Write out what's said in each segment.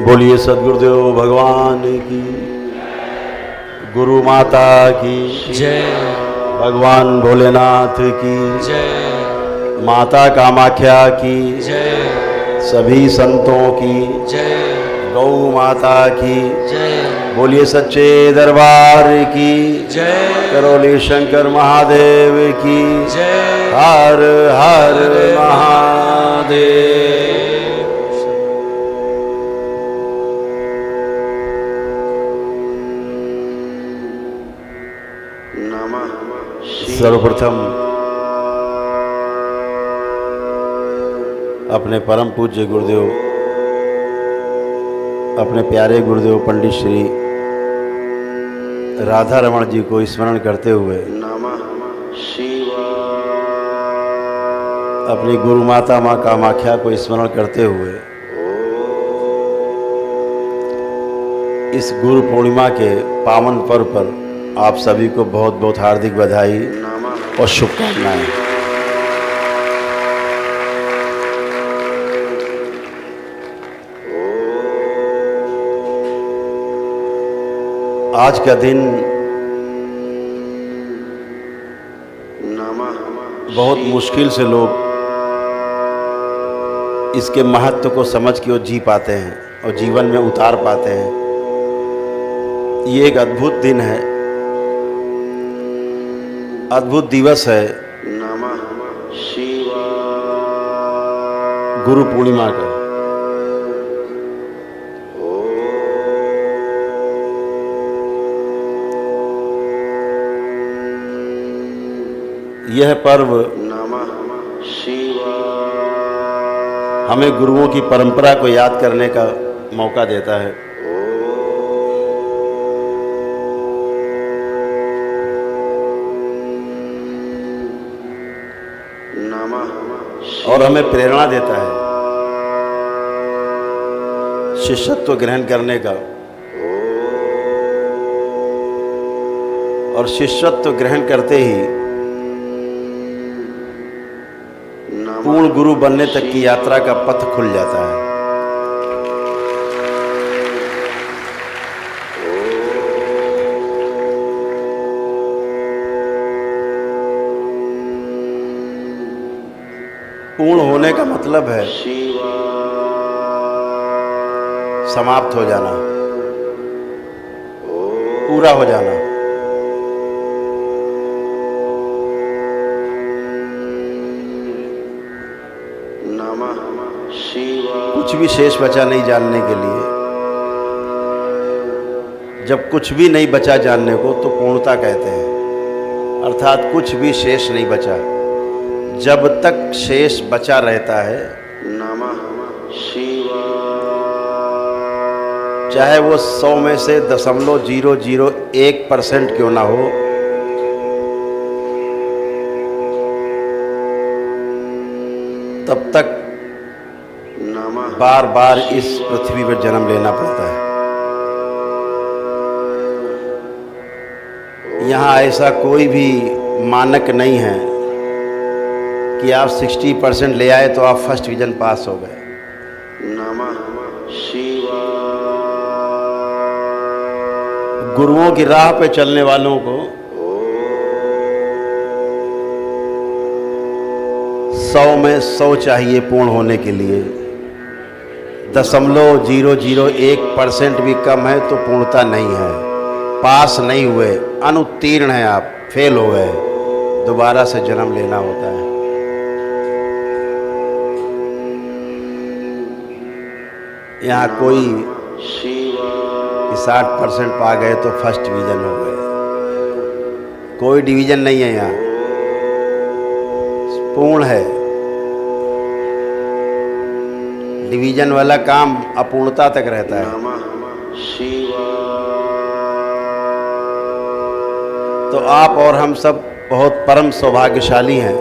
बोलिए सद्गुरुदेव भगवान की, गुरु माता की जय, भगवान भोलेनाथ की जय, माता कामाख्या की जय, सभी संतों की जय, गौ माता की जय, बोलिए सच्चे दरबार की जय, करोली शंकर महादेव की जय। हर हर महादेव। सर्वप्रथम अपने परम पूज्य गुरुदेव, अपने प्यारे गुरुदेव पंडित श्री राधा रमण जी को स्मरण करते हुए अपनी गुरु माता माँ कामाख्या को स्मरण करते हुए इस गुरु पूर्णिमा के पावन पर्व पर आप सभी को बहुत बहुत हार्दिक बधाई और शुभकामनाएं। आज का दिन बहुत मुश्किल से लोग इसके महत्व को समझ के वो जी पाते हैं और जीवन में उतार पाते हैं। ये एक अद्भुत दिन है, अद्भुत दिवस है गुरु पूर्णिमा का। यह पर्व हमें गुरुओं की परंपरा को याद करने का मौका देता है। और हमें प्रेरणा देता है शिष्यत्व ग्रहण करने का। और शिष्यत्व ग्रहण करते ही पूर्ण गुरु बनने तक की यात्रा का पथ खुल जाता है। पूर्ण होने का मतलब है समाप्त हो जाना, पूरा हो जाना। कुछ भी शेष बचा नहीं जानने के लिए। जब कुछ भी नहीं बचा जानने को तो पूर्णता कहते हैं, अर्थात कुछ भी शेष नहीं बचा। जब तक शेष बचा रहता है, चाहे वो 100 में से 0.001% क्यों ना हो, तब तक बार बार इस पृथ्वी पर जन्म लेना पड़ता है। यहाँ ऐसा कोई भी मानक नहीं है कि आप 60% ले आए तो आप फर्स्ट डिवीजन पास हो गए। गुरुओं की राह पे चलने वालों को 100 में 100 चाहिए पूर्ण होने के लिए। 0.001% भी कम है तो पूर्णता नहीं है, पास नहीं हुए, अनुत्तीर्ण हैं आप, फेल हो गए। दोबारा से जन्म लेना होता है। यहाँ कोई 60% पा गए तो फर्स्ट डिवीजन हो गए। कोई डिवीजन नहीं है यहाँ, पूर्ण है। डिवीजन वाला काम अपूर्णता तक रहता है। तो आप और हम सब बहुत परम सौभाग्यशाली हैं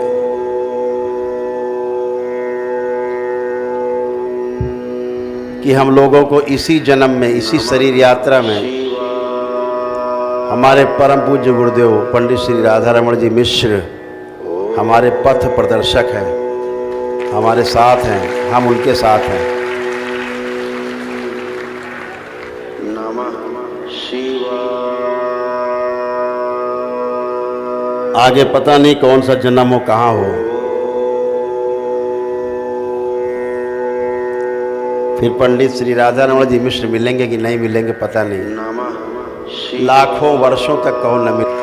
कि हम लोगों को इसी जन्म में, इसी शरीर यात्रा में हमारे परम पूज्य गुरुदेव पंडित श्री राधा रमण जी मिश्र हमारे पथ प्रदर्शक हैं, हमारे साथ हैं, हम उनके साथ हैं। आगे पता नहीं कौन सा जन्म हो, कहाँ हो। फिर पंडित श्री राधा रमण जी मिश्र मिलेंगे कि नहीं मिलेंगे पता नहीं। लाखों वर्षों तक कौन न मिले।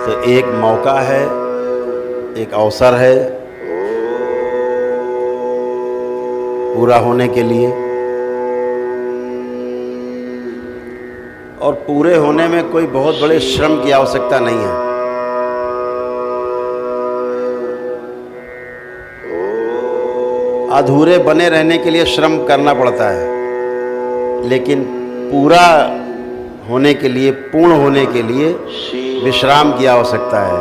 तो एक मौका है, एक अवसर है पूरा होने के लिए, और पूरे होने में कोई बहुत बड़े श्रम की आवश्यकता नहीं है। अधूरे बने रहने के लिए श्रम करना पड़ता है, लेकिन पूरा होने के लिए, पूर्ण होने के लिए विश्राम की आवश्यकता है।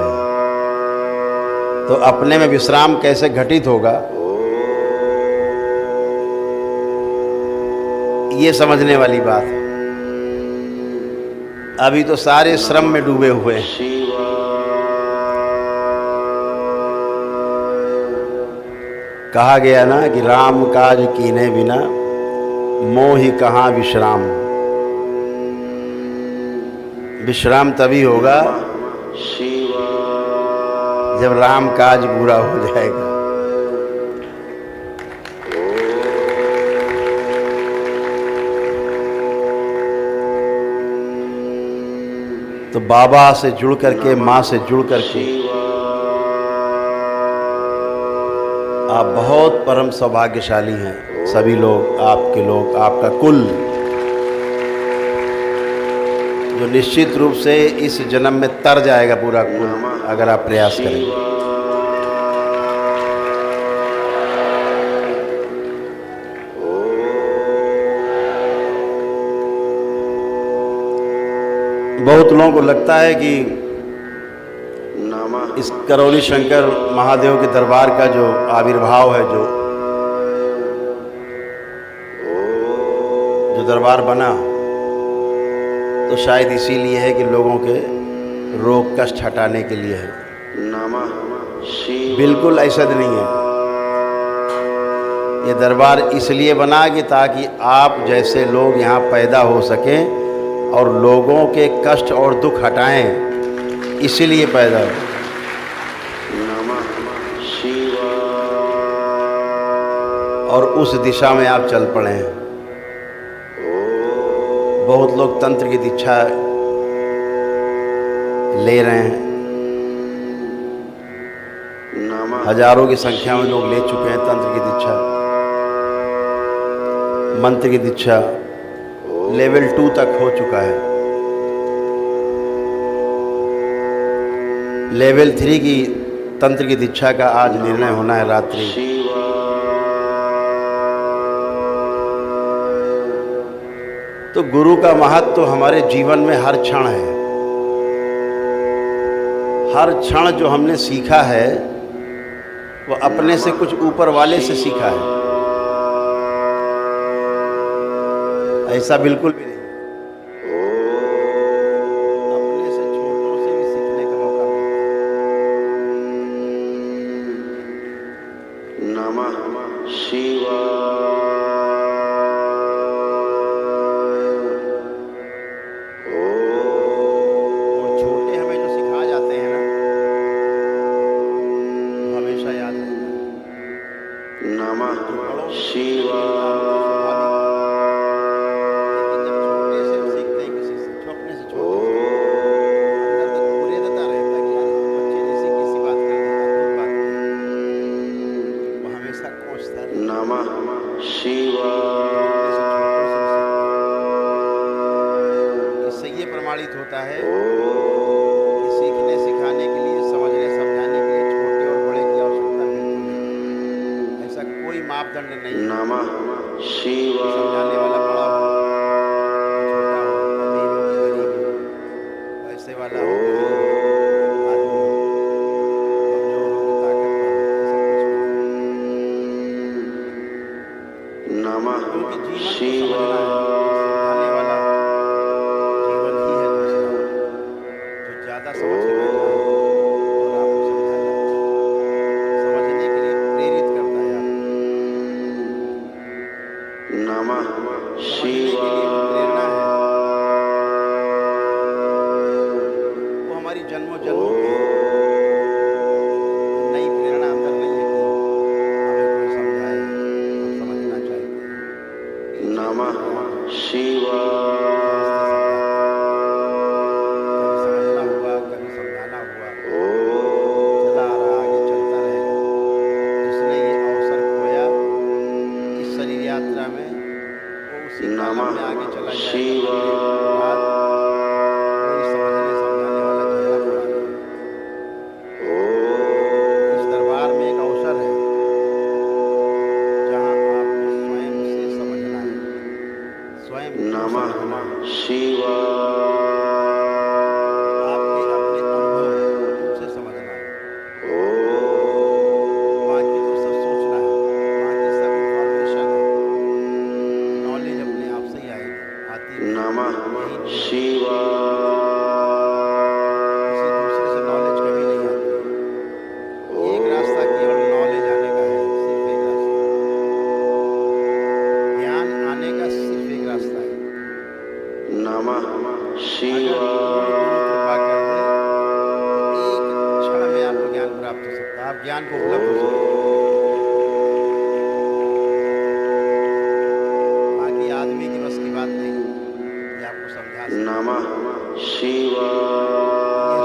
तो अपने में विश्राम कैसे घटित होगा, ये समझने वाली बात है। अभी तो सारे श्रम में डूबे हुए हैं। कहा गया ना कि राम काज कीने बिना मोहि कहाँ विश्राम। विश्राम तभी होगा जब राम काज पूरा हो जाएगा। तो बाबा से जुड़ करके, माँ से जुड़ करके आप बहुत परम सौभाग्यशाली हैं। सभी लोग, आपके लोग, आपका कुल, जो निश्चित रूप से इस जन्म में तर जाएगा पूरा कुल, अगर आप प्रयास करेंगे। बहुत लोगों को लगता है कि इस करौली शंकर महादेव के दरबार का जो आविर्भाव है, जो दरबार बना, तो शायद इसीलिए है कि लोगों के रोग कष्ट हटाने के लिए है। बिल्कुल ऐसा नहीं है। ये दरबार इसलिए बना कि ताकि आप जैसे लोग यहाँ पैदा हो सकें और लोगों के कष्ट और दुख हटाएं, इसीलिए पैदा हो। और उस दिशा में आप चल पड़े हैं। बहुत लोग तंत्र की दीक्षा ले रहे हैं, हजारों की संख्या में लोग ले चुके हैं तंत्र की दीक्षा, मंत्र की दीक्षा लेवल 2 तक हो चुका है। लेवल 3 की तंत्र की दीक्षा का आज निर्णय होना है रात्रि। तो गुरु का महत्व तो हमारे जीवन में हर क्षण है। हर क्षण जो हमने सीखा है वो अपने से कुछ ऊपर वाले से सीखा है, ऐसा बिल्कुल भी नहीं। अपने से छोटों से भी सीखने का मौका मिलता है। नमः शिवाय। इससे ये प्रमाणित होता है कि सीखने सिखाने के लिए, समझने समझाने के लिए छोटे और बड़े की आवश्यकता बिल्कुल नहीं। ऐसा कोई मापदंड नहीं है। समझाने वाला बड़ा हो, छोटा हो, अमीर हो, गरीब हो, पैसे वाला हो, आदमी हो, कमजोर हो, ताकतवर हो, ऐसा कुछ नहीं। क्योंकि जीवन को समझना है। समझाने वाला जीवन ही है दूसरा, जो ज़्यादा समझ के बैठा है और आपको समझने के लिए प्रेरित करता है। आप किसी दूसरे से नॉलेज कभी नहीं आती। एक रास्ता केवल नॉलेज आने का है, सिर्फ एक रास्ता। ज्ञान आने का सिर्फ एक रास्ता है। नमः अगर शिवाय। गुरु कृपा कर दे तो एक क्षण में आपको ज्ञान प्राप्त हो सकता है, आप ज्ञान को उपलब्ध हो सकते हैं। बाकी आदमी की बस की बात नहीं ये आपको समझा सकते। नमः ये शिवाय।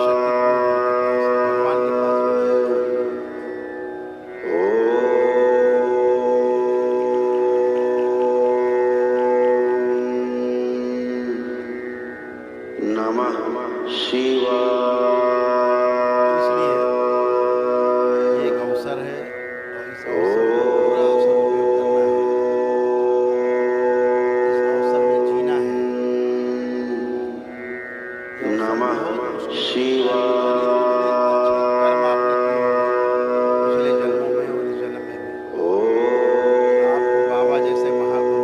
शक्ति पूर्ण गुरु के पास है, भगवान के पास भी है। नमः शिवाय। इसलिए ये एक अवसर है और इस अवसर का पूरा सदुपयोग करना है, इस अवसर में जीना है। ये अवसर नमः बहुत मुश्किल से शिवाय। मिलता है, पता नहीं कितने अच्छे कर्म आपने किए होंगे पिछले जन्मों में और इस जन्म में भी, आपको बाबा जैसे महागुरु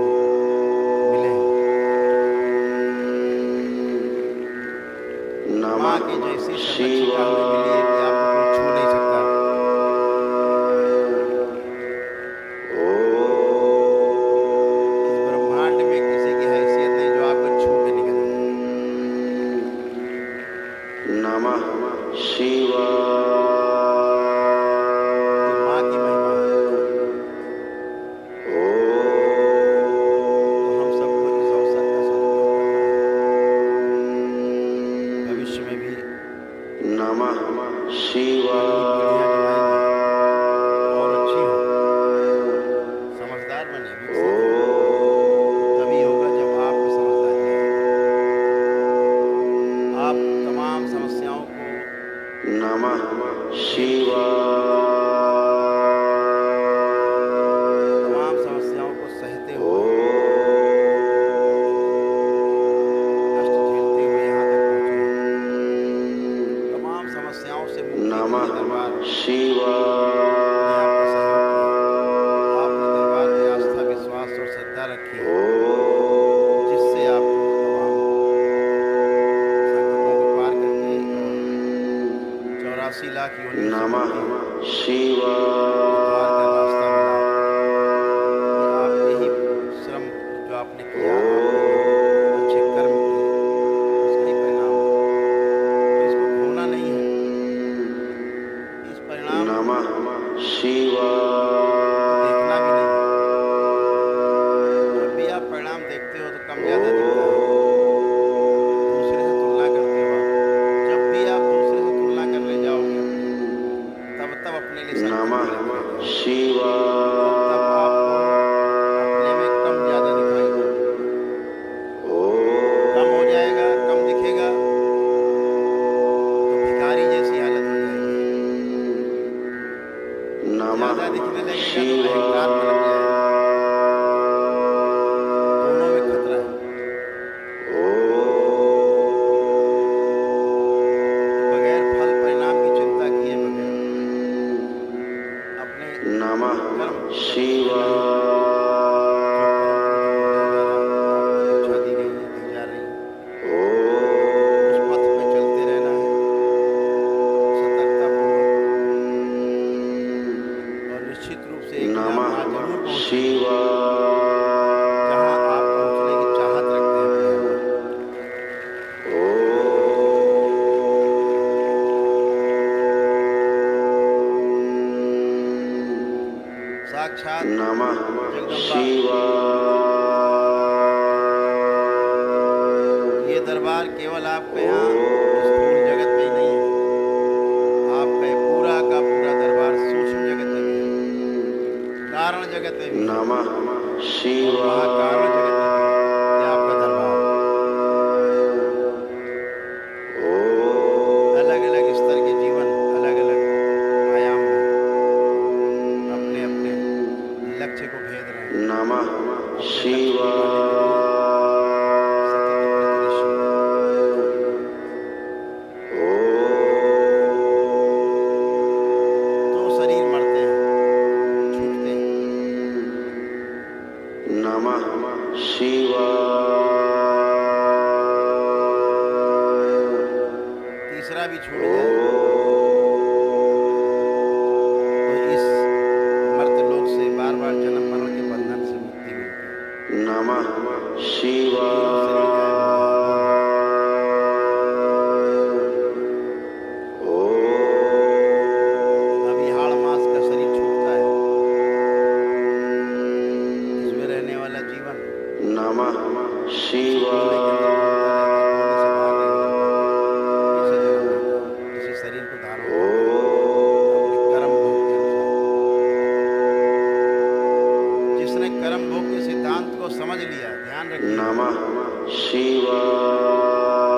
मिले हैं। माँ नमः की जैसी संरक्षिका हमें शिवाय। मिली है कि आपको कोई छू नहीं सकता। इस ब्रह्मांड में किसी की हैसियत नहीं जो आपको छू के निकल जाए। नमः शिवाय। ये माँ की महिमा है। तो हम सबको इस अवसर का सदुपयोग करना है, भविष्य में भी नमः अगली शिवाय। पीढ़ियाँ जो आएंगी और अच्छी हों, समझदार बने, विकसित हों। तभी होगा जब आप में समझदारी आएगी। आप तमाम समस्याओं को नमः शिवाय। तमाम समस्याओं को सहते हुए, कष्ट झेलते हुए यहाँ तक पहुँचे हैं। तमाम समस्याओं से मुक्ति के लिए नमः दरबार ने शिवाय। आपका सहयोग किया। आपने दरबार में आस्था, विश्वास और श्रद्धा रखी है, जिससे आपको तमाम संकटों को पार करके और 84 लाख योनियों से नमः मुक्ति द्वार शिवाय। का रास्ता मिला। ये आपके ही श्रम जो आपने किया, आपने जो अच्छे कर्म किए, उसका ही परिणाम है। तो इसको खोना नहीं है। इस परिणाम को नमः शिवाय। देखना भी नहीं है। जब भी आप परिणाम देखते हो तो कम ज़्यादा दिखता है, दूसरे से तुलना करते हो आप। जब भी आप दूसरे से तुलना करने जाओगे अपनी, तब अपने लिए संकट नमः खड़े करेंगे। तब शिवाय। आपको अपने में कम ज़्यादा दिखाई देगा। कम हो जाएगा, कम दिखेगा तो भिखारी जैसी हालत हो जाएगी। नमः ज़्यादा दिखने लगेगा तो शिवाय। अहंकार पनप जाएगा। दोनों में खतरा है। बगैर फल परिणाम की चिंता किए बगैर अपने नमः कर्म शिवाय। जो परम पूज्य गुरुदेव द्वारा आपको दीक्षा दी गई है, दी जा रही है, उस पथ पे चलते रहना है सतर्कतापूर्वक। और निश्चित रूप से एक दिन आप नमः वहाँ जरूर पहुँचेंगे शिवाय। जहाँ आप पहुँचने की चाहत रखते हैं अपने अंदर। साक्षात नमः जगदम्बा शिवाय। ये दरबार केवल आपके यहाँ स्थूल जगत में ही नहीं है, आपका ये पूरा का पूरा दरबार सूक्ष्म जगत में भी है, कारण जगत में भी है, नमः और शिवाय। महाकारण जगत में भी है। ये आपका दरबार अलग अलग स्तर के जीवन, अलग अलग आयाम में अपने अपने लक्ष्य को भेद रहे हैं। नमः अपने लक्ष्य को शिवाय। पाने के लिए सतत प्रयत्नशील हैं। तो शरीर मरते हैं, छूटते हैं। नमः जरा भी छूट जाए तो इस मर्त्यलोक से बार बार जन्म मरण के बंधन से मुक्ति मिलती है। नमः तीनों शिवाय। शरीर गायब हो जाए। अभी हाड़ मास का शरीर छूटता है, इसमें रहने वाला जीवन नमः कोने के अंदर शिवाय। घूमता रहता है, कोने से बाहर नहीं निकल पाता, फिर से जन्म लेता है, इसी शरीर को धारण करता है अपने कर्म भोग के अनुसार। जिसने कर्म भोग के सिद्धांत को समझ लिया, ध्यान रखिए, नमः शिवाय।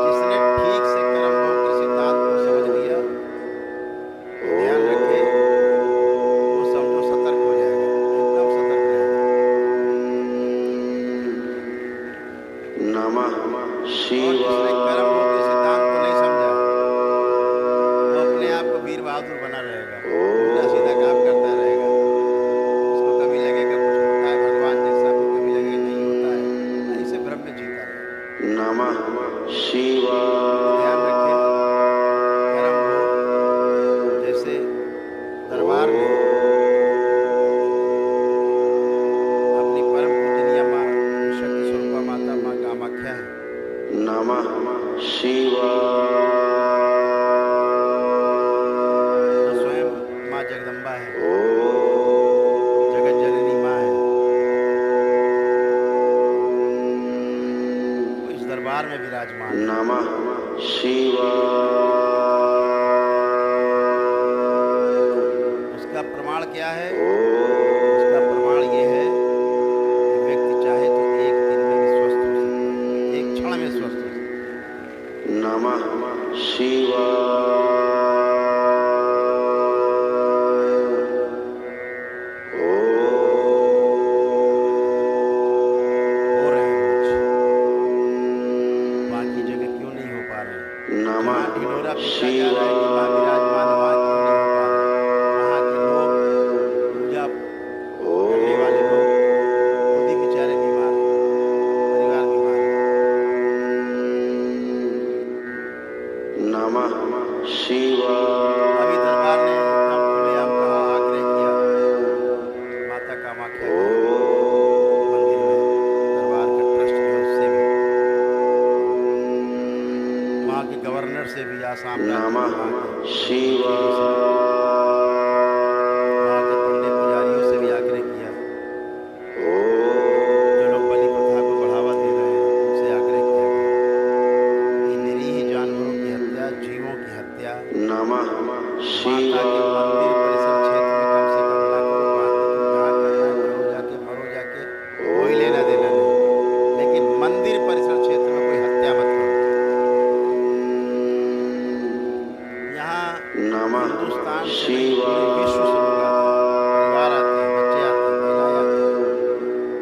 जिसने ठीक से कर्म भोग के सिद्धांत को समझ लिया, ध्यान रखे, वो समझो सतर्क हो जाएगा, एकदम सतर्क रहेगा। नमः और जिसने कर्म भोग के शिवाय। सिद्धांत को नहीं समझा, वो अपने आप को वीर बहादुर बना रहेगा, उल्टा सीधा काम करता रहेगा। उसको कभी लगेगा कुछ होता है भगवान जैसा, फिर कभी लगेगा नहीं होता है, ऐसे भ्रम में जीता रहेगा। नमः ध्यान शिवाय। रखें, कर्म भोग जैसे दरबार में अपनी परम पूजनीय माँ जो शक्ति स्वरूपा माता माँ कामाख्या है, नमः शिवाय। जो स्वयं माँ जगदम्बा है, जगत जननी माँ है, वो इस दरबार में विराजमान है। नमः शिवाय। उसका प्रमाण क्या है? उसका प्रमाण ये है कि व्यक्ति चाहे तो एक दिन में भी स्वस्थ हो सकता है, एक क्षण में स्वस्थ हो सकता है। नमः शिवाय। हो रहे हैं रोज, बाकी जगह क्यों नहीं हो पा रहे हैं? नमः जहाँ ढिंढोरा पीटा जा रहा है कि माँ विराजमान है, वहाँ क्यों नहीं हो पा रहे हैं? वहाँ के लोग, पूजा करने वाले लोग खुद ही बेचारे बीमार हैं, परिवार बीमार है। नमः शिवाय। अभी दरबार ने एकदम खुलेआम कहा, आग्रह किया माता कामाख्या के मंदिर में, दरबार का ट्रस्ट जो है उससे भी, वहाँ के गवर्नर से भी, आसाम राज्य के, नमः वहाँ के शिवाय। वहाँ के पंडित पुजारियों से भी आग्रह किया, जो लोग बलि प्रथा को बढ़ावा दे रहे हैं उनसे आग्रह किया गया कि निरीह जानवरों की हत्या, जीवों की हत्या नमः माता के शिवाय। मंदिर परिसर क्षेत्र में कम से कम ना करो। बाकी तुम जहाँ करना है करो जाके, मरो जाके, कोई लेना देना नहीं, लेकिन मंदिर परिसर क्षेत्र में कोई हत्या मत करो। यहाँ नमः हिंदुस्तान से नहीं, पूरे शिवाय। विश्व से लोग आते हैं, परिवार आते हैं, बच्चे आते हैं, महिलाएं आती हैं।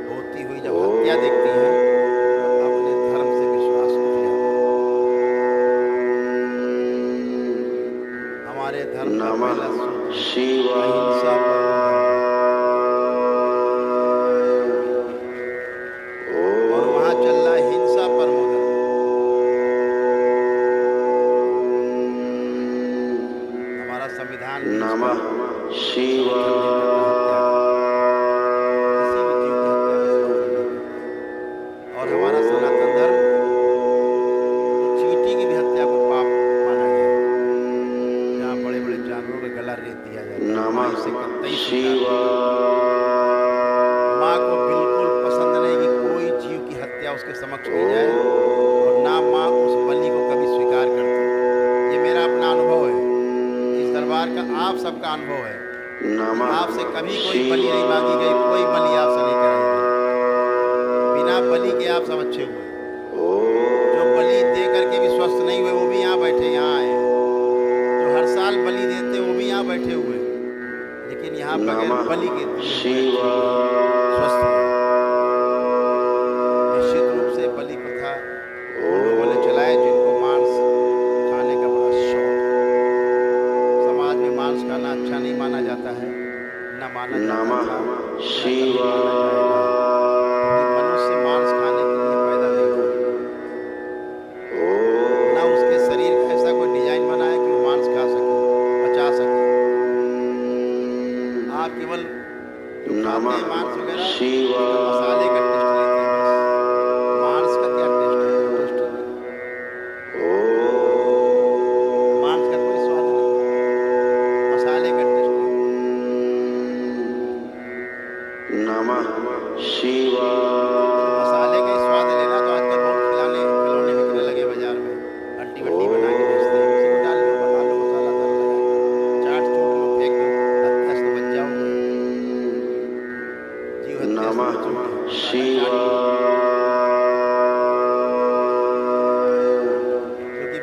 होती हुई जब हत्या देखती हैं तो अपने धर्म से विश्वास उठ जाता है। हमारे धर्म का नमः पहला सूत्र है, शिवाय। अहिंसा परमो धर्मः। और वहाँ चल रहा है हिंसा परमो धर्मः। हमारा संविधान भी नमः इसका समर्थन नहीं करता शिवाय। हत्या का, किसी भी जीव की हत्या का समर्थन नहीं करता। और हमारा सनातन धर्म तो चींटी की भी हत्या को पाप माना गया है, जहाँ बड़े बड़े जानवरों का गला रेत दिया जाता है। माँ नमः इसे कतई स्वीकार नहीं शिवाय। करती। माँ को बिल्कुल पसंद नहीं कि कोई जीव की हत्या उसके समक्ष की जाए, और ना माँ उस बलि को कभी स्वीकार करती। ये मेरा अपना अनुभव है, इस दरबार का आप सबका अनुभव है। नमः आपसे कभी कोई बलि नहीं मांगी गई, कोई बलि आपसे नहीं कराई गई, बिना बलि के आप सब अच्छे हुए। जो बलि दे करके भी स्वस्थ नहीं हुए वो भी यहाँ बैठे, यहाँ आए हैं। जो हर साल बलि देते वो भी यहाँ बैठे हुए हैं, लेकिन यहाँ बगैर नमः बलि के दिए हुए अच्छे शिवाय। हुए, स्वस्थ हुए। निश्चित रूप से बलि प्रथा उन लोगों ने चलाए जिनको मांस खाने का बड़ा शौक है। समाज में मांस खाना अच्छा नहीं माना जाता है, न माना जाता नमः था, न कभी माना शिवाय। जाएगा, क्योंकि मनुष्य मांस खाने के लिए पैदा नहीं हुआ, न उसके शरीर का ऐसा कोई डिजाइन बना है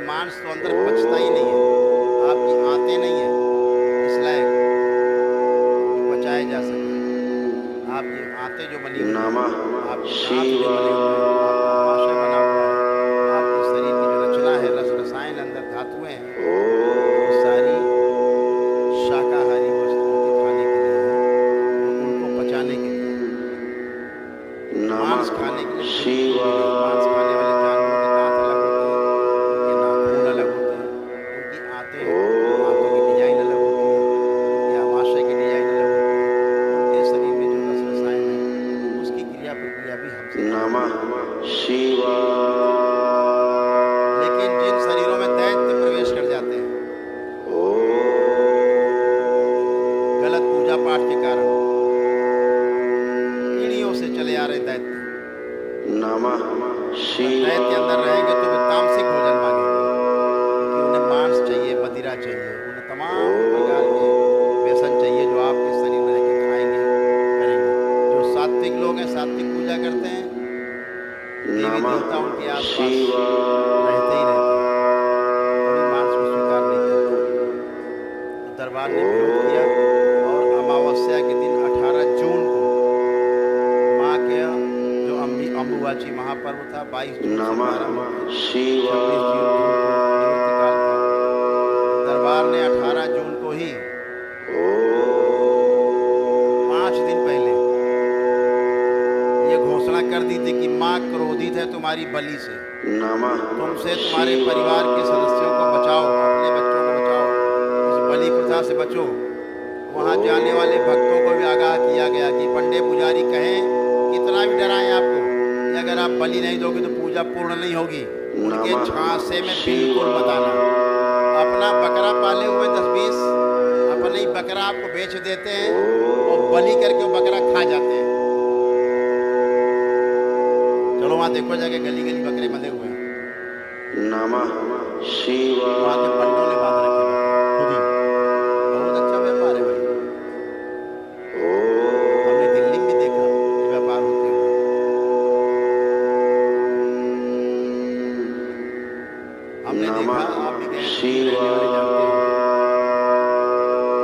मांस तो अंदर पचता ही नहीं है, आपकी आंतें नहीं है इस लायक कि पचाए जा सके। आपकी आंतें जो बनी हुई हैं, नमः आपके दांत जो बने हुए हैं, आपका आमाशय बना हुआ है, आपके शरीर की जो रचना है, रस रसायन अंदर धातुएं हैं, वो सारी शाकाहारी वस्तुओं के खाने के लिए है और उनको पचाने के लिए। मांस खाने के लिए बिल्कुल भी नहीं। मांस खाने वाले जानवरों के दांत अलग होते हैं, उनके नाखून अलग होते हैं, उनकी आंतें, आंतों की डिजाइन अलग होती है, उनके आमाशय की डिजाइन अलग होती है, उनके शरीर में जो रस रसायन है उसकी क्रिया प्रक्रिया भी हमसे अलग होती नमः शिवाय। है। लेकिन जिन शरीरों में दैत्य प्रवेश कर जाते हैं गलत पूजा पाठ के कारण, पीढ़ियों से चले आ रहे दैत्य, नमः दैत्य अंदर रहेंगे तो वे तामसिक भोजन मांगेंगे, क्योंकि उन्हें मांस चाहिए, मदिरा चाहिए, उन्हें तमाम प्रकार के व्यसन चाहिए जो आपके शरीर में रहकर खाएंगे, करेंगे। जो सात्विक लोग हैं, सात्विक पूजा करते हैं, देवी देवता उनके आसपास रहते ही रहते हैं, कभी मांस को स्वीकार नहीं करते। तो दरबार ने विरोध किया और अमावस्या के दिन 18 जून को माँ के जो अम्बुबाची महापर्व था, 22 जून से नमः प्रारंभ होकर 26 शिवाय। जून को निवृत्ति काल था। दरबार ने 18 जून को ही 5 दिन पहले ये घोषणा कर दी थी कि माँ क्रोधित है तुम्हारी बलि से, नमः तुमसे तुम्हारे परिवार के सदस्यों को बचाओ, अपने बच्चों को बचाओ, इस बलि प्रथा से बचो। वहाँ जाने वाले भक्तों को भी आगाह किया गया कि पंडे पुजारी कहें कितना भी डराएं आपको कि अगर आप बलि नहीं दोगे तो पूजा पूर्ण नहीं होगी, उनके झांसे में बिल्कुल मत आना। अपना बकरा पाले हुए 10-20 अपने ही बकरा आपको बेच देते हैं और बलि करके वो बकरा खा जाते हैं। चलो वहाँ देखो जाके गली गली बकरे बंधे हुए हैं, नमः वहाँ शिवाय। के पंडों ने बांध रखे हैं खुद ही। बहुत अच्छा व्यापार है भाई, हमने दिल्ली में भी देखा ये व्यापार होते हुए। हमने देखा, आप भी गए, दिल्ली में रहने वाले जानते हो,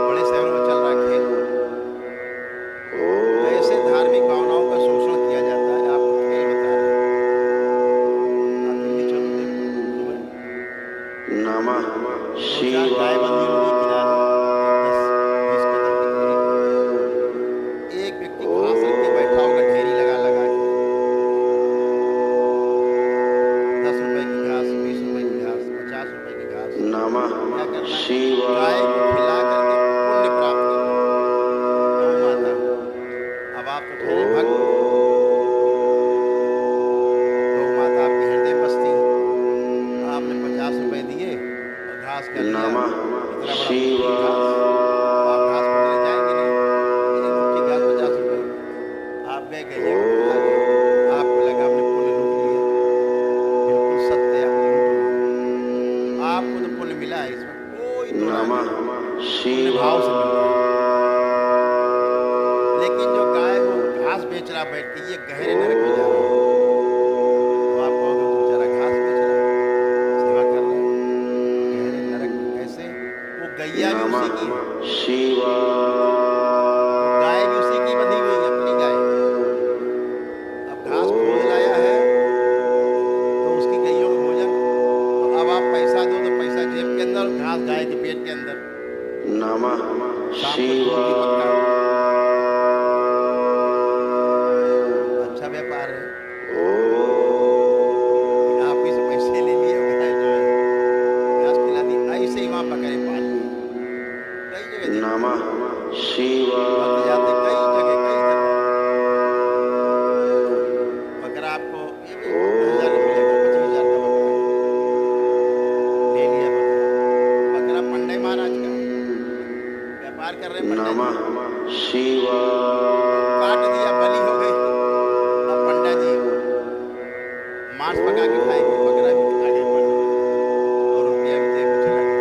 बड़े शहरों में चल रहा है खेल। कैसे धार्मिक भावनाओं का शोषण किया जाता है, आपको खेल बता रहे हैं। आप दिल्ली चलो देखो, सुबह नमः 2-4 गाय शिवाय। बंधी होगी किनारे, 10-20 कदम की दूरी पर। एक व्यक्ति घास रख के बैठा होगा, ढेरी लगा लगा के, 10 रुपए की घास, 20 रुपए की घास, 50 रुपए की घास। नमः क्या करना है? गाय शिवाय। को खिला करके पुण्य प्राप्त करना है। गौ माता, अब आप तो ठहरे भक्त, गौ माता आपकी हृदय बसती, आपने 50 रुपए दिए और घास का लिया, नमः इतना बड़ा मुट्ठी शिवाय। घास, आप घास को ले जाएंगे नहीं, एक मुट्ठी घास 50 रुपए, आप गए गैया को खिला गए, आपको लगा आपने पुण्य लूट लिया। बिल्कुल सत्य, आपने लूट लिया, आपको तो पुण्य मिला है, इसमें कोई दो राय नमः नहीं, पुण्य भाव से शिवाय। मिलता है। लेकिन जो गाय वो घास बेच रहा बैठ के, ये गहरे नरक में जा रहा है। तो आप कहोगे वो बेचारा घास बेच रहा है, सेवा कर रहा है, गहरे नरक में। कैसे? वो गैया भी उसी की है, नमः शिवाय। गाय भी उसी की बंधी हुई है, अपनी गाय। अब घास खोद लाया है तो उसकी गैयों का भोजन, तो अब आप पैसा दो तो पैसा जेब के अंदर, घास गाय के पेट के अंदर। नमः शाम को दूध भी शिवाय। पक्का। अच्छा व्यापार है, आप इस पैसे ले लिए, गाय जो है घास खिला दी। ऐसे ही वहाँ बकरे पाल लिए, कई जगह देखा, नमः भक्त शिवाय। जाते कई जगह, कई जगह। बकरा आपको ये भी 10,000 में मिलेगा, 25,000 का बकरा ले लिया। बकरा पंडे महाराज का है, व्यापार कर रहे हैं पंडा जी, नमः शिवाय। काट दिया, बलि हो गई। अब पंडा जी मांस पका के खाएंगे, बकरा भी आगे बढ़ गया और रुपया भी जेब में चला गया,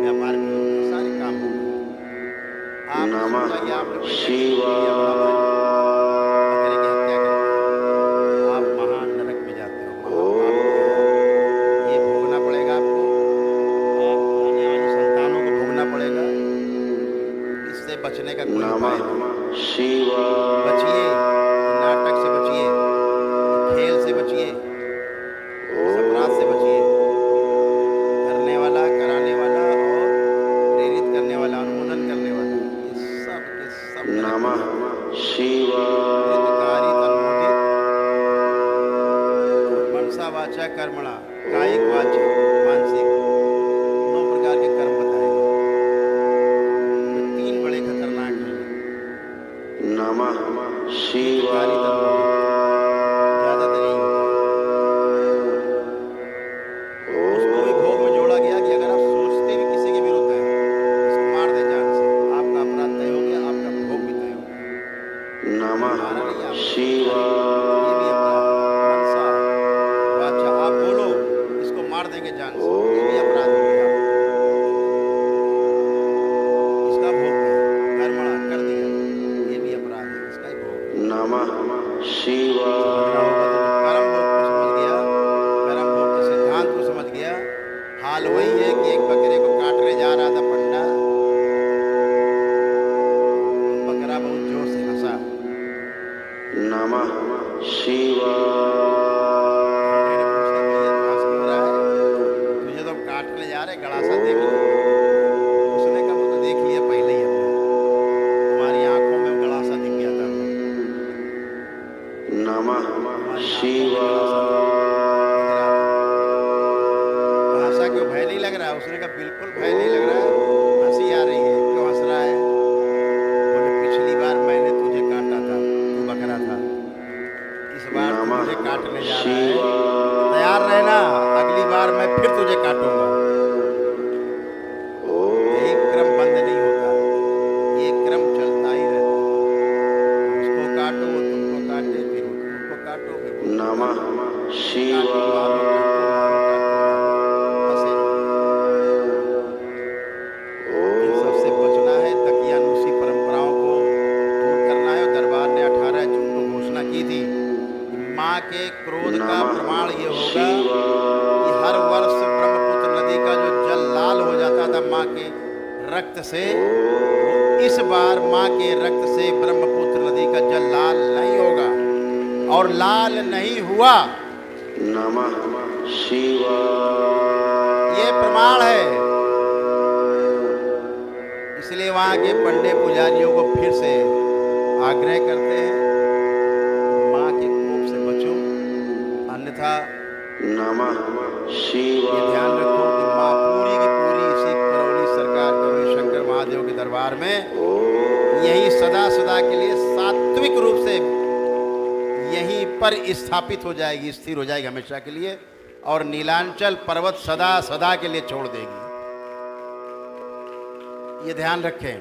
व्यापार भी हो गया, सारे काम हो गए। आपने नमः सोचा कि आपने कोई यज्ञ शिवाय। किया बड़ा भारी, बकरे की हत्या करके आप महान नरक में जाते हो, महापाप किया। ये भोगना पड़ेगा का कोई उपाय नमः नहीं। शिवाय बचिए, नाटक से बचिए, खेल से बचिए, इस अपराध से बचिए। करने वाला, कराने वाला और प्रेरित करने वाला, अनुमोदन करने वाला, ये सब के सब गलत नमः चीज़ें। शिवाय हितकारी अनुमोदित मनसा वाचा कर्मणा, कायिक वाचिक मानसिक 9 प्रकार के कर्म बताए गए। ये 3 बड़े खतरनाक हैं। नमः हितकारी शिवाय अनुमोदित ज्यादातर यही होता है। उसको भी भोग में जोड़ा गया कि अगर आप सोचते भी किसी के विरुद्ध हैं, इसको मार दे जान से, आपका अपराध तय हो गया, आपका भोग भी तय हो गया। नमः मारा नहीं, आपने सोचा शिवाय नहीं, ये भी अपराध है। मनसा वाचा, आप बोलो इसको मार देंगे जान से, ये भी अपराध हो गया, इसका भोग भी है। कर्मणा, कर दिया, ये भी अपराध है, इसका ही भोग है। नमः समझना शिवाय होगा तो जो कर्म भोग को समझ गया, कर्म भोग के सिद्धांत को समझ गया। हाल वही है कि एक बकरे को काटने जा रहा था पंडा, तो बकरा बहुत जोर से हंसा। नमः शिवाय पंडे ने पूछा कि ये हंस क्यों रहा है, तुझे तो हम काटने जा रहे, गड़ासा देख लो। उसने कहा वो तो देख लिया पहले ही हमने, तुम्हारी आंखों में गड़ासा दिख गया था हमें, नमः तुम्हारी आंखों में शिवाय गड़ासा दिख रहा था। हंसा क्यों, भय नहीं लग रहा? उसने कहा बिल्कुल भय नहीं लग रहा है, हंसी आ रही है। क्यों हंस रहा है? बोले पिछली बार मैंने तुझे काटा था, तू बकरा था, इस बार तू नमः मुझे काटने जा रहा है, शिवाय तैयार रहना, अगली बार मैं फिर तुझे काटूंगा। यही क्रम बंद नहीं होता, ये क्रम चलता ही रहता है। उसको काटो, वो तुमको काटे, फिर वो तुमको काटो, फिर वो तुमको नमः काटो। काटो, शिवाय मारो, काटो, मारो, काटो, मारो, फंसे रहो। इन सबसे बचना है, दकियानूसी परंपराओं को दूर करना है। और दरबार ने 18 जून को घोषणा की थी कि माँ के क्रोध का नमः प्रमाण ये होगा शिवाय कि हर वर्ष ब्रह्मपुत्र नदी का जो जल लाल हो जाता था माँ के रक्त से, वो इस बार माँ के रक्त से ब्रह्मपुत्र नदी का जल लाल नहीं होगा, और लाल नहीं हुआ। नमः शिवाय ये प्रमाण है। इसलिए वहाँ के पंडे पुजारियों को फिर से आग्रह करते हैं, माँ के कोप से बचो, अन्यथा नमः ये शिवाय ध्यान रखो कि माँ पूरी की पूरी इसी करौली सरकार करौली शंकर महादेव के दरबार में यही सदा सदा के लिए सात्विक रूप से यहीं पर स्थापित हो जाएगी, स्थिर हो जाएगी हमेशा के लिए, और नीलांचल पर्वत सदा सदा के लिए छोड़ देगी। ये ध्यान रखें।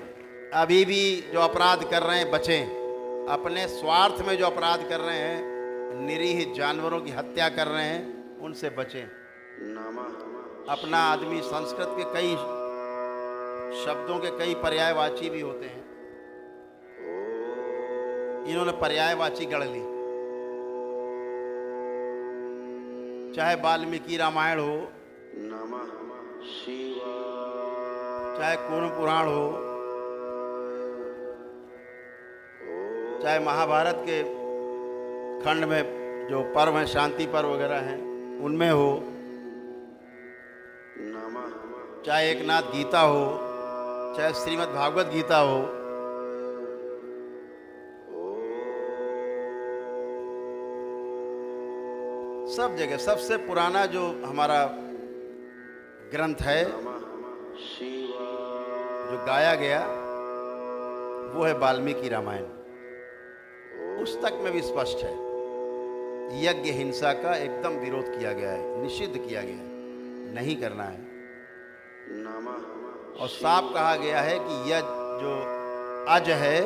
अभी भी जो अपराध कर रहे हैं बचें, अपने स्वार्थ में जो अपराध कर रहे हैं, निरीह जानवरों की हत्या कर रहे हैं, उनसे बचें। नमः अपना आदमी संस्कृत के कई शब्दों के कई पर्यायवाची भी होते हैं, इन्होंने पर्यायवाची गढ़ ली। चाहे वाल्मीकि रामायण हो, नमः शिवाय चाहे कूर्म पुराण हो, चाहे महाभारत के खंड में जो पर्व हैं, शांति पर्व वगैरह हैं, उनमें हो, नमः चाहे एकनाथ गीता हो, चाहे श्रीमद् भागवत गीता हो, सब जगह सबसे पुराना जो हमारा ग्रंथ है शिवाय जो गाया गया वो है वाल्मीकि रामायण। उस तक में भी स्पष्ट है, यज्ञ हिंसा का एकदम विरोध किया गया है, निषिद्ध किया गया है, नहीं करना है। नमः और साफ कहा गया है कि यह जो अज है,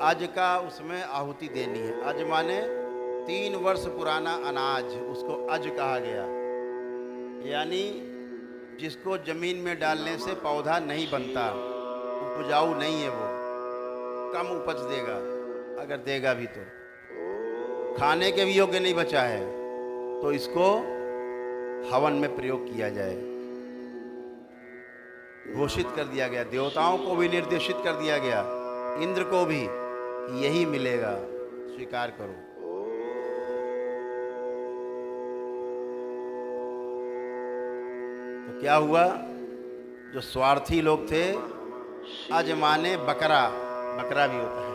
अज का उसमें आहुति देनी है। अज माने 3 वर्ष पुराना अनाज, उसको अज कहा गया। यानी जिसको जमीन में डालने से पौधा नहीं बनता, उपजाऊ नहीं है, वो कम उपज देगा, अगर देगा भी तो खाने के भी योग्य नहीं बचा है, तो इसको हवन में प्रयोग किया जाए। घोषित कर दिया गया, देवताओं को भी निर्देशित कर दिया गया, इंद्र को भी, कि यही मिलेगा, स्वीकार करो। तो क्या हुआ, जो स्वार्थी लोग थे, अजमाने बकरा, बकरा भी होता है,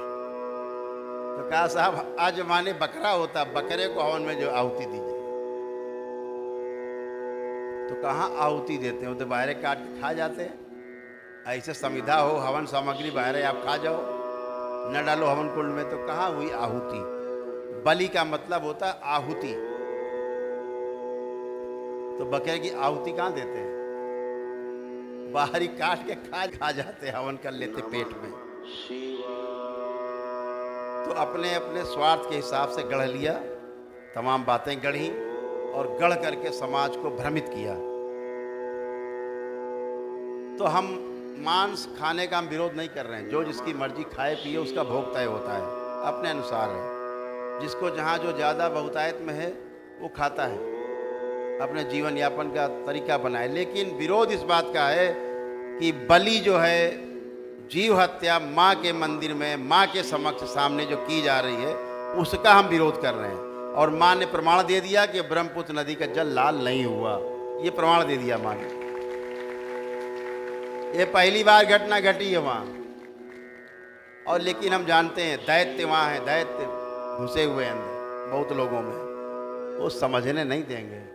तो कहा साहब अजमाने बकरा होता, बकरे को हवन में जो आहुति दी जाए, तो कहाँ आहुति देते हैं, वो तो बाहर काट के खा जाते हैं। ऐसे संविधा हो, हवन सामग्री बाहर आप खा जाओ, न डालो हवन कुंड में, तो कहाँ हुई आहुति। बलि का मतलब होता है आहुति, तो बकरे की आहुति कहाँ देते हैं, बाहरी काट के खा जाते, हवन कर लेते पेट में। तो अपने अपने स्वार्थ के हिसाब से गढ़ लिया, तमाम बातें गढ़ी और गढ़ करके समाज को भ्रमित किया। तो हम मांस खाने का हम विरोध नहीं कर रहे हैं, जो जिसकी मर्जी खाए पिए, उसका भोग तय होता है, अपने अनुसार है। जिसको जहाँ जो ज़्यादा बहुतायत में है वो खाता है, अपने जीवन यापन का तरीका बनाए। लेकिन विरोध इस बात का है कि बलि जो है, जीव हत्या माँ के मंदिर में, माँ के समक्ष सामने जो की जा रही है, उसका हम विरोध कर रहे हैं। और माँ ने प्रमाण दे दिया कि ब्रह्मपुत्र नदी का जल लाल नहीं हुआ, ये प्रमाण दे दिया माँ ने। ये पहली बार घटना घटी है वहाँ। और लेकिन हम जानते हैं दैत्य वहाँ है, दैत्य घुसे हुए हैं अंदर बहुत लोगों में, वो समझने नहीं देंगे,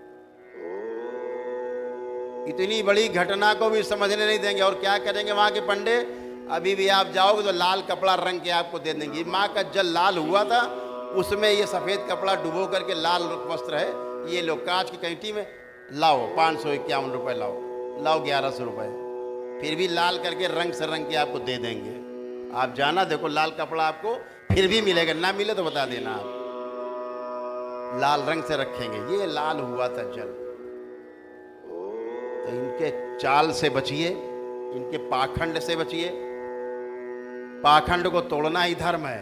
इतनी बड़ी घटना को भी समझने नहीं देंगे। और क्या करेंगे वहाँ के पंडे, अभी भी आप जाओगे तो लाल कपड़ा रंग के आपको दे देंगे। माँ का जल लाल हुआ था, उसमें ये सफ़ेद कपड़ा डुबो करके लाल वस्त्र है, ये लो कांच की कैंटी में लाओ, 551 रुपये लाओ, लाओ 1100 रुपये, फिर भी लाल करके रंग से रंग के आपको दे देंगे। आप जाना, देखो लाल कपड़ा आपको फिर भी मिलेगा, ना मिले तो बता देना, आप लाल रंग से रखेंगे। ये लाल हुआ था जल। तो इनके चाल से बचिए, इनके पाखंड से बचिए। पाखंड को तोड़ना ही धर्म है,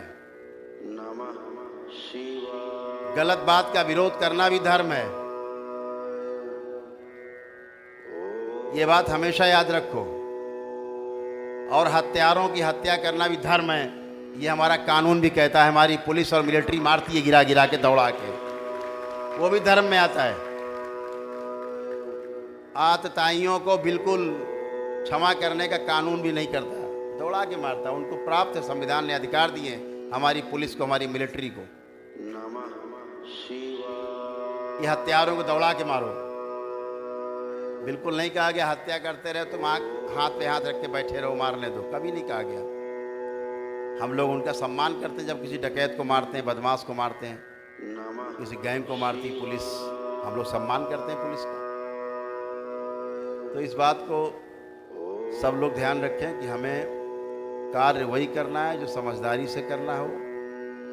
गलत बात का विरोध करना भी धर्म है। ये बात हमेशा याद रखो। और हत्यारों की हत्या करना भी धर्म है, ये हमारा कानून भी कहता है। हमारी पुलिस और मिलिट्री मारती है गिरा गिरा के, दौड़ा के, वो भी धर्म में आता है। आतताइयों को बिल्कुल क्षमा करने का कानून भी नहीं करता, दौड़ा के मारता। उनको प्राप्त है, संविधान ने अधिकार दिए हमारी पुलिस को, हमारी मिलिट्री को, ये हत्यारों को दौड़ा के मारो। बिल्कुल नहीं कहा गया हत्या करते रहे तुम हाथ पे हाथ रख के बैठे रहो, मारने दो, कभी नहीं कहा गया। हम लोग उनका सम्मान करते हैं जब किसी डकैत को मारते हैं, बदमाश को मारते हैं, किसी गैंग को मारती पुलिस, हम लोग सम्मान करते हैं पुलिस का। तो इस बात को सब लोग ध्यान रखें कि हमें कार्य वही करना है जो समझदारी से करना हो।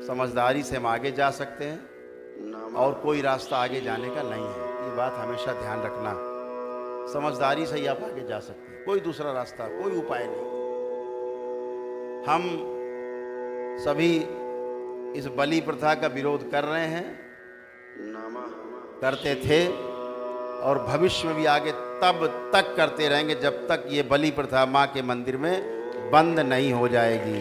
समझदारी से हम आगे जा सकते हैं और कोई रास्ता आगे जाने का नहीं है, ये बात हमेशा ध्यान रखना। समझदारी से ही आप आगे जा सकते हैं, कोई दूसरा रास्ता, कोई उपाय नहीं। हम सभी इस बलि प्रथा का विरोध कर रहे हैं, करते थे और भविष्य में भी आगे तब तक करते रहेंगे जब तक ये बलि प्रथा माँ के मंदिर में बंद नहीं हो जाएगी।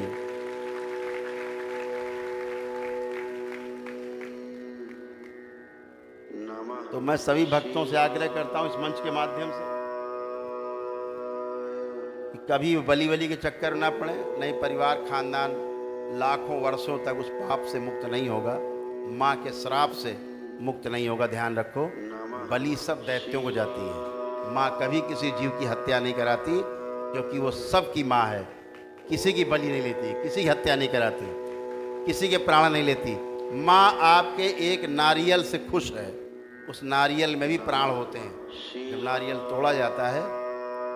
तो मैं सभी भक्तों से आग्रह करता हूं इस मंच के माध्यम से कि कभी बलि के चक्कर ना पड़े, नहीं परिवार खानदान लाखों वर्षों तक उस पाप से मुक्त नहीं होगा, माँ के श्राप से मुक्त नहीं होगा। ध्यान रखो, बलि सब दैत्यों को जाती है, माँ कभी किसी जीव की हत्या नहीं कराती, क्योंकि वो सबकी माँ है। किसी की बलि नहीं लेती, किसी की हत्या नहीं कराती, किसी के प्राण नहीं लेती। माँ आपके एक नारियल से खुश है, उस नारियल में भी प्राण होते हैं। जब नारियल तोड़ा जाता है,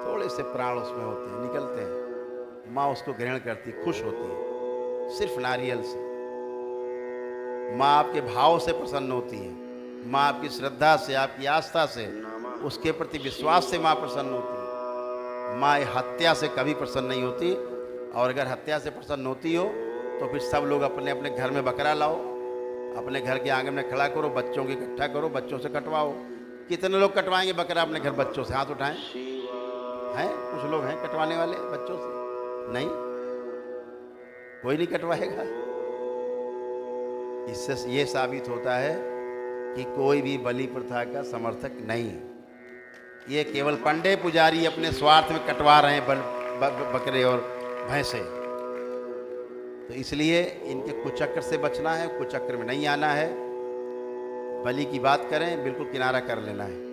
थोड़े से प्राण उसमें होते हैं, निकलते हैं, माँ उसको ग्रहण करती, खुश होती है सिर्फ नारियल से। माँ आपके भाव से प्रसन्न होती है, माँ आपकी श्रद्धा से, आपकी आस्था से, उसके प्रति विश्वास से माँ प्रसन्न होती है। माँ हत्या से कभी प्रसन्न नहीं होती, और अगर हत्या से प्रसन्न होती हो तो फिर सब लोग अपने अपने घर में बकरा लाओ, अपने घर के आंगन में खड़ा करो, बच्चों की इकट्ठा करो, बच्चों से कटवाओ। कितने लोग कटवाएंगे बकरा अपने घर बच्चों से? हाथ उठाएं। हैं कुछ लोग हैं कटवाने वाले बच्चों से, नहीं, कोई नहीं कटवाएगा। इससे ये साबित होता है कि कोई भी बलि प्रथा का समर्थक नहीं है। ये केवल पंडे पुजारी अपने स्वार्थ में कटवा रहे हैं बकरे और भैंसे। तो इसलिए इनके कुचक्र से बचना है, कुचक्र में नहीं आना है। बलि की बात करें, बिल्कुल किनारा कर लेना है।